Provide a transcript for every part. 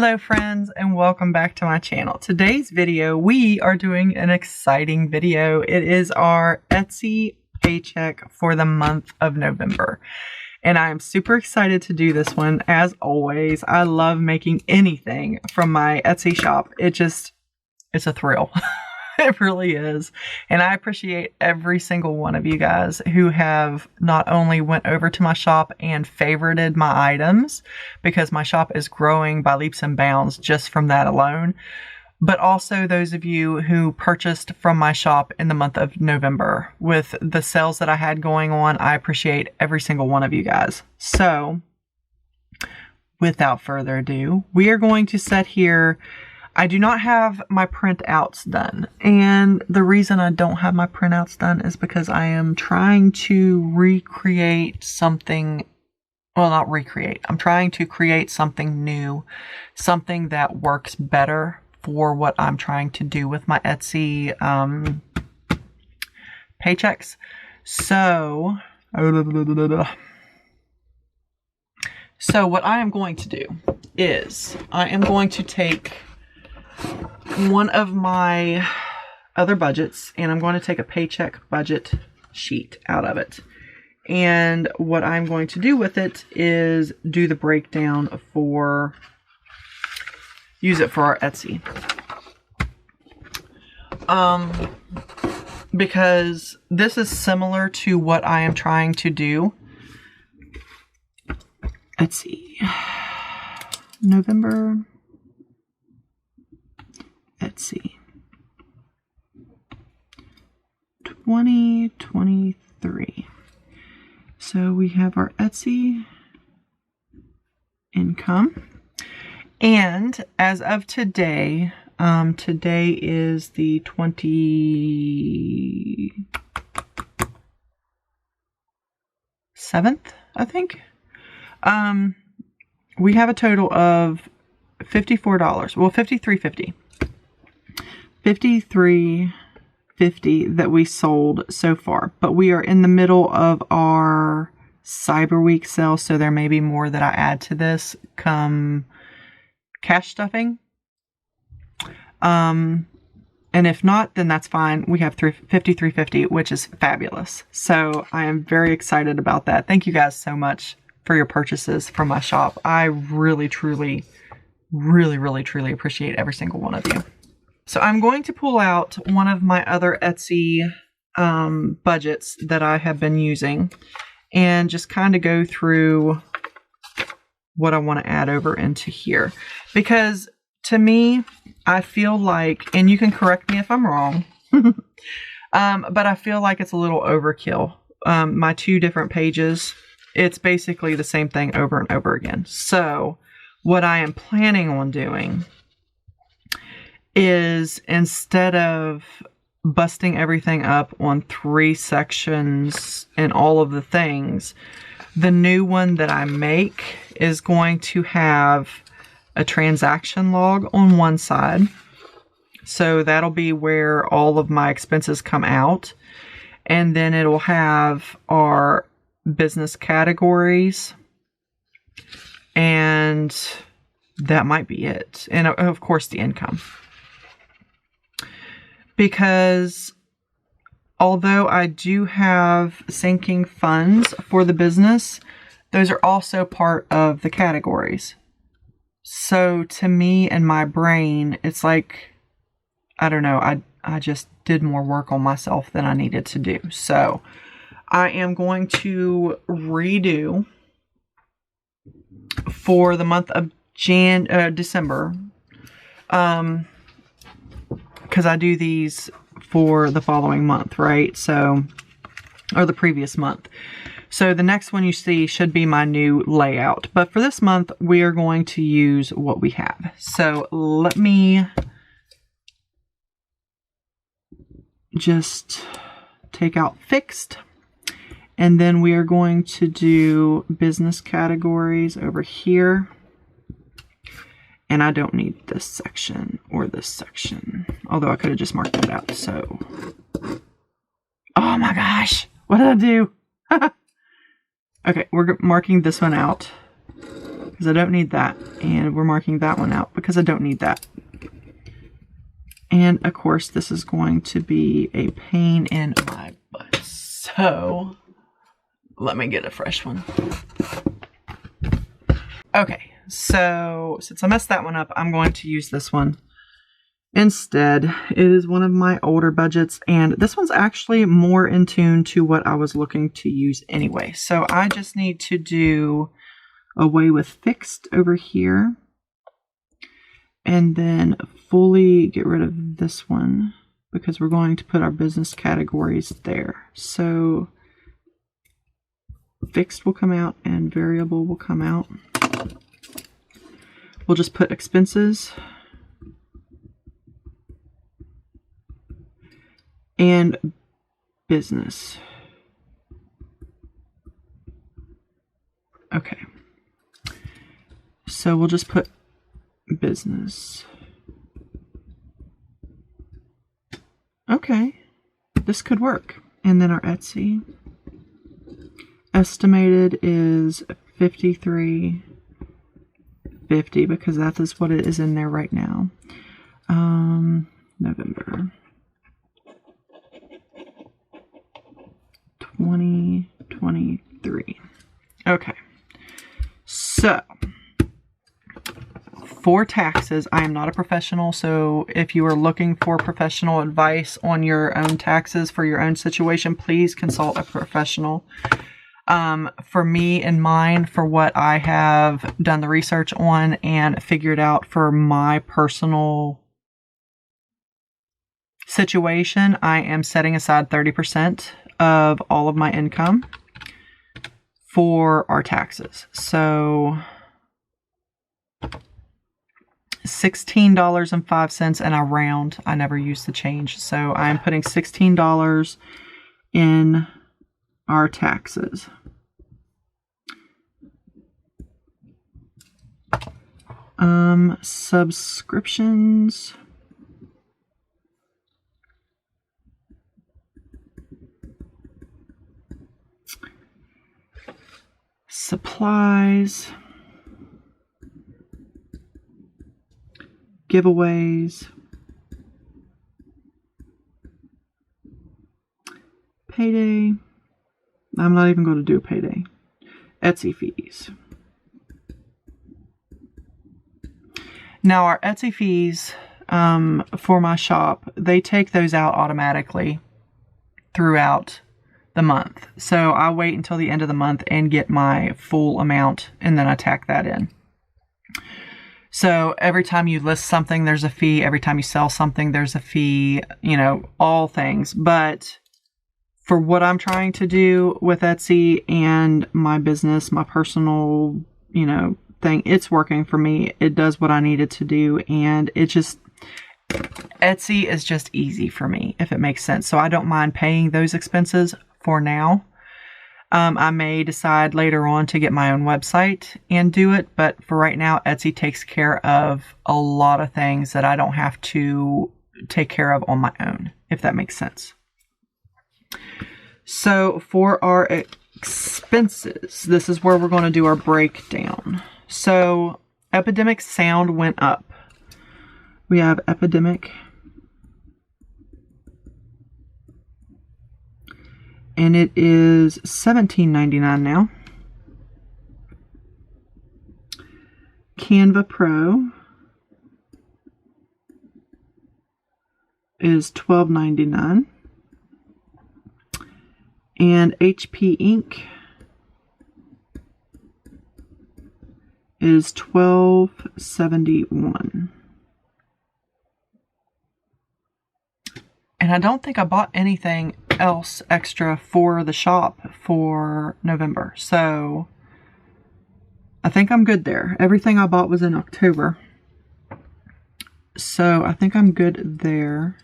Hello friends, and welcome back to my channel. Today's video, we are doing an exciting video. It is our Etsy paycheck for the month of November. And I am super excited to do this one. As always, I love making anything from my Etsy shop. It's a thrill. It really is. And I appreciate every single one of you guys who have not only went over to my shop and favorited my items, because my shop is growing by leaps and bounds just from that alone, but also those of you who purchased from my shop in the month of November. With the sales that I had going on, I appreciate every single one of you guys. So, without further ado, we are going to set here. I do not have my printouts done, and the reason I don't have my printouts done is because I am trying to recreate something, well, not recreate, I'm trying to create something new, something that works better for what I'm trying to do with my Etsy paychecks. So what I am going to do is I am going to take one of my other budgets, and I'm going to take a paycheck budget sheet out of it. And what I'm going to do with it is do the breakdown for, use it for our Etsy. Because this is similar to what I am trying to do. Etsy. November. Etsy 2023. So we have our Etsy income, and as of today, today is the 27th, I think. We have a total of $54. Well, $53.50. $53.50 that we sold so far, but we are in the middle of our Cyber Week sale, so there may be more that I add to this come cash stuffing. And if not, then that's fine. We have $53.50, which is fabulous. So I am very excited about that. Thank you guys so much for your purchases from my shop. I really, truly, really, truly appreciate every single one of you. So I'm going to pull out one of my other Etsy budgets that I have been using and just kind of go through what I want to add over into here. Because to me, I feel like, and you can correct me if I'm wrong, but I feel like it's a little overkill. My two different pages, it's basically the same thing over and over again. So what I am planning on doing is, instead of busting everything up on 3 sections and all of the things, the new one that I make is going to have a transaction log on one side. So that'll be where all of my expenses come out. And then it'll have our business categories, and that might be it. And of course the income. Because although I do have sinking funds for the business, those are also part of the categories. So to me and my brain, it's like, I don't know, I just did more work on myself than I needed to do. So I am going to redo for the month of December. Because I do these for the following month, right? So, or the previous month. So the next one you see should be my new layout. But for this month, we are going to use what we have. So let me just take out fixed. And then we are going to do business categories over here. And I don't need this section or this section. Although I could have just marked that out. So, oh my gosh, what did I do? Okay, we're marking this one out. because I don't need that. And we're marking that one out because I don't need that. And of course, this is going to be a pain in my butt. So let me get a fresh one. Okay, so since I messed that one up, I'm going to use this one instead. It is one of my older budgets, and this one's actually more in tune to what I was looking to use anyway. So I just need to do away with fixed over here, and then fully get rid of this one because we're going to put our business categories there. So fixed will come out and variable will come out. We'll just put expenses and business. Okay. So we'll just put business. Okay. This could work. And then our Etsy estimated is $53.50 because that is what it is in there right now. November 2023. Okay. So for taxes, I am not a professional, so if you are looking for professional advice on your own taxes for your own situation, please consult a professional. For me and mine, for what I have done the research on and figured out for my personal situation, I am setting aside 30% of all of my income for our taxes. So $16.05, and I round. I never use the change. So I'm putting $16 in our taxes. Subscriptions. Supplies. Giveaways. Payday. I'm not even going to do payday. Etsy fees. Now our Etsy fees for my shop, they take those out automatically throughout the month. So I wait until the end of the month and get my full amount, and then I tack that in. So every time you list something, there's a fee. Every time you sell something, there's a fee, you know, all things. But for what I'm trying to do with Etsy and my business, my personal, you know, thing, it's working for me. It does what I need it to do. And it just, Etsy is just easy for me, if it makes sense. So I don't mind paying those expenses for now. I may decide later on to get my own website and do it, but for right now, Etsy takes care of a lot of things that I don't have to take care of on my own, if that makes sense. So for our expenses, this is where we're going to do our breakdown. So Epidemic Sound went up. We have Epidemic, and it is $17.99 now. Canva Pro is $12.99. And HP Ink is $12.71. And I don't think I bought anything else extra for the shop for November. So I think I'm good there. Everything I bought was in October. So I think I'm good there.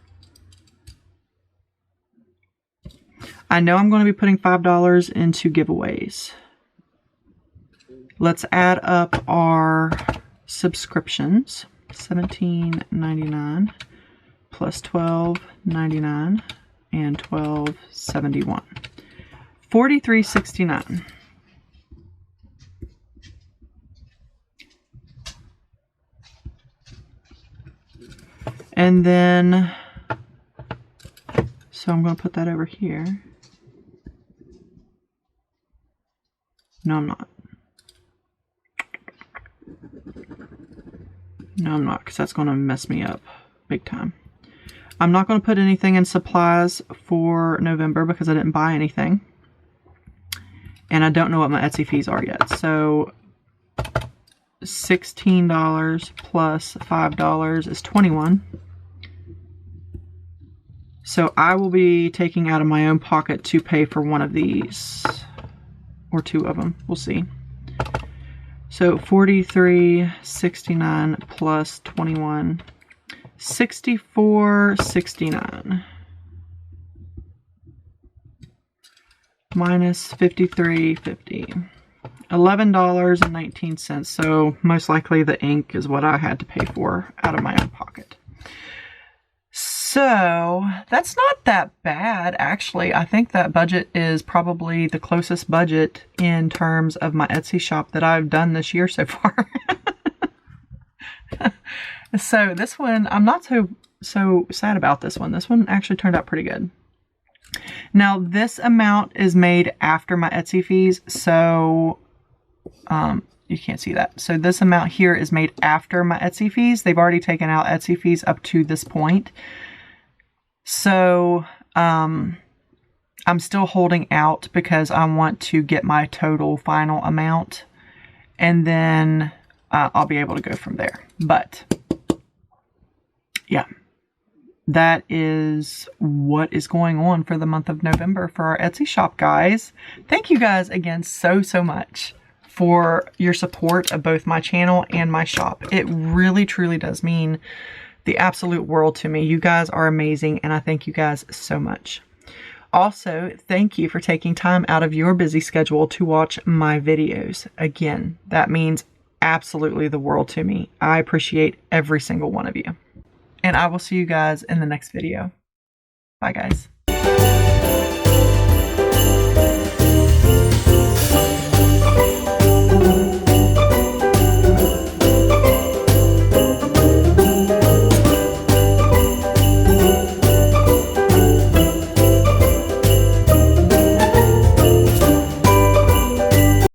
I know I'm going to be putting $5 into giveaways. Let's add up our subscriptions. $17.99 plus $12.99 and $12.71. $43.69. And then, so I'm going to put that over here. No, I'm not. No, I'm not, because that's going to mess me up big time. I'm not going to put anything in supplies for November because I didn't buy anything. And I don't know what my Etsy fees are yet. So $16 plus $5 is $21. So I will be taking out of my own pocket to pay for one of these. Or two of them. We'll see. So $43.69 plus 21, $64.69 minus $53.50, $11.19. So most likely the ink is what I had to pay for out of my own pocket. So that's not that bad, actually. I think that budget is probably the closest budget in terms of my Etsy shop that I've done this year so far. So this one, I'm not so sad about this one. This one actually turned out pretty good. Now this amount is made after my Etsy fees, so you can't see that. So this amount here is made after my Etsy fees. They've already taken out Etsy fees up to this point. So, I'm still holding out because I want to get my total final amount, and then I'll be able to go from there. But, yeah, that is what is going on for the month of November for our Etsy shop, guys. Thank you guys again so much for your support of both my channel and my shop. It really, truly does mean the absolute world to me. You guys are amazing, and I thank you guys so much. Also, thank you for taking time out of your busy schedule to watch my videos. Again, that means absolutely the world to me. I appreciate every single one of you. And I will see you guys in the next video. Bye, guys.